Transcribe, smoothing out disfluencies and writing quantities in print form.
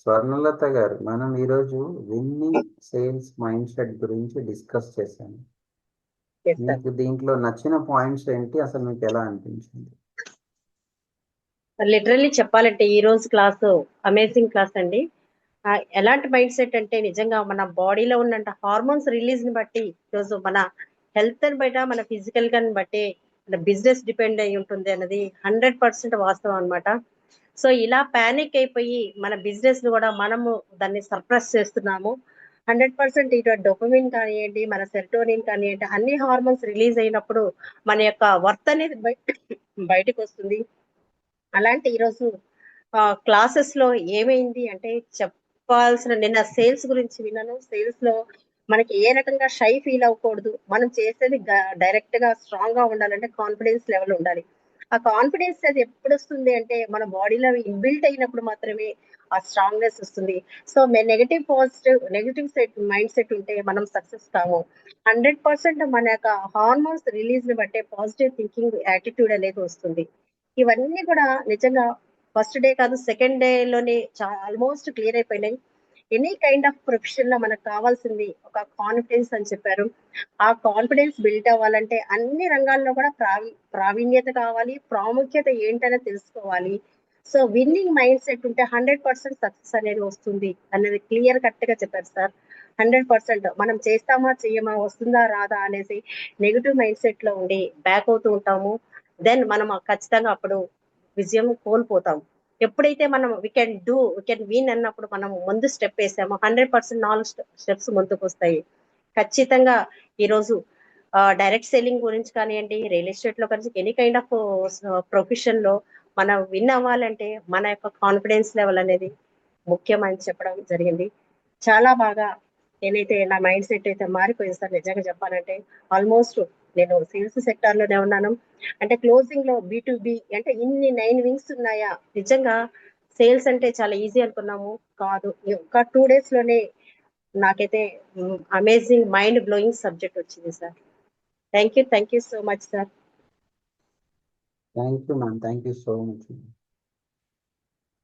స్వర్ణలత గారు, మనం ఈరోజు విన్నింగ్ సేల్స్ మైండ్ సెట్ గురించి డిస్కస్ చేశాము. మీకు దీంట్లో నచ్చిన పాయింట్స్ ఏంటి, అసలు మీకు ఎలా అనిపించింది? లిటరల్లీ చెప్పాలంటే ఈ రోజు క్లాసు అమేజింగ్ క్లాస్ అండి. ఎలాంటి మైండ్ సెట్ అంటే నిజంగా మన బాడీలో ఉన్న హార్మోన్స్ రిలీజ్ ని బట్టి ఈరోజు మన హెల్త్ ని బయట మన ఫిజికల్ గా బట్టి మన బిజినెస్ డిపెండ్ అయి ఉంటుంది అన్నది 100% వాస్తవం అనమాట. సో ఇలా పానిక్ అయిపోయి మన బిజినెస్ ను కూడా మనము దాన్ని సర్ప్రెస్ చేస్తున్నాము. 100% ఇటు డోపమిన్ కానివ్వండి, మన సెరోటోనిన్ కానివ్వండి, అన్ని హార్మోన్స్ రిలీజ్ అయినప్పుడు మన యొక్క వర్త్ అనేది బయటకు వస్తుంది. అలాంటి ఈరోజు క్లాసెస్ లో ఏమైంది అంటే చెప్పాల్సిన, నిన్న సేల్స్ గురించి విన్నాను. సేల్స్ లో మనకి ఏ రకంగా షై ఫీల్ అవ్వకూడదు, మనం చేసేది డైరెక్ట్ గా స్ట్రాంగ్ గా ఉండాలంటే కాన్ఫిడెన్స్ లెవెల్ ఉండాలి. ఆ కాన్ఫిడెన్స్ అది ఎప్పుడు వస్తుంది అంటే మన బాడీలో ఇన్బిల్ట్ అయినప్పుడు మాత్రమే ఆ స్ట్రాంగ్నెస్ వస్తుంది. So negative positive negative set mind set ఉంటే మనం సక్సెస్ కాము. 100% మన యొక్క హార్మోన్స్ రిలీజ్ ని బట్టే పాజిటివ్ థింకింగ్ యాటిట్యూడ్ అనేది వస్తుంది. ఇవన్నీ కూడా నిజంగా ఫస్ట్ డే కాదు, సెకండ్ డే లోనే ఆల్మోస్ట్ క్లియర్ అయిపోయినాయి. ఎనీ కైండ్ ఆఫ్ ప్రొఫెషన్ లో మనకు కావాల్సింది ఒక కాన్ఫిడెన్స్ అని చెప్పారు. ఆ కాన్ఫిడెన్స్ బిల్డ్ అవ్వాలంటే అన్ని రంగాల్లో కూడా ప్రావీణ్యత కావాలి, ప్రాముఖ్యత ఏంటనే తెలుసుకోవాలి. సో విన్నింగ్ మైండ్ సెట్ ఉంటే 100% సక్సెస్ అనేది వస్తుంది అనేది క్లియర్ కట్ గా చెప్పారు సార్. 100% మనం చేస్తామా చెయ్యమా, వస్తుందా రాదా అనేసి నెగిటివ్ మైండ్ సెట్ లో ఉండి బ్యాక్ అవుతూ ఉంటాము. దెన్ మనం ఖచ్చితంగా అప్పుడు విజయం కోల్పోతాం. ఎప్పుడైతే మనం వి కెన్ విన్ అన్నప్పుడు మనం ముందు స్టెప్ వేసామో 100% 4 స్టెప్స్ ముందుకు వస్తాయి. ఖచ్చితంగా ఈరోజు డైరెక్ట్ సెల్లింగ్ గురించి కానివ్వండి, రియల్ ఎస్టేట్ లో కానీ ఎనీ కైండ్ ఆఫ్ ప్రొఫెషన్ లో మనం విన్ అవ్వాలంటే మన యొక్క కాన్ఫిడెన్స్ లెవెల్ అనేది ముఖ్యమని చెప్పడం జరిగింది. చాలా బాగా నేనైతే నా మైండ్ సెట్ అయితే మారిపోయింది సార్. నిజంగా చెప్పాలంటే ఆల్మోస్ట్ నేను సేల్స్ సెక్టార్ లోనే ఉన్నాను. అంటే క్లోజింగ్ లో బి అంటే ఇన్ని 9 వింగ్స్ ఉన్నాయా? నిజంగా సేల్స్ అంటే చాలా ఈజీ అనుకున్నాము, కాదు. ఒక 2 డేస్ లోనే నాకైతే అమేజింగ్ మైండ్ బ్లోయింగ్ సబ్జెక్ట్ వచ్చింది sir. Thank you so much sir. Thank you ma'am, thank you so much.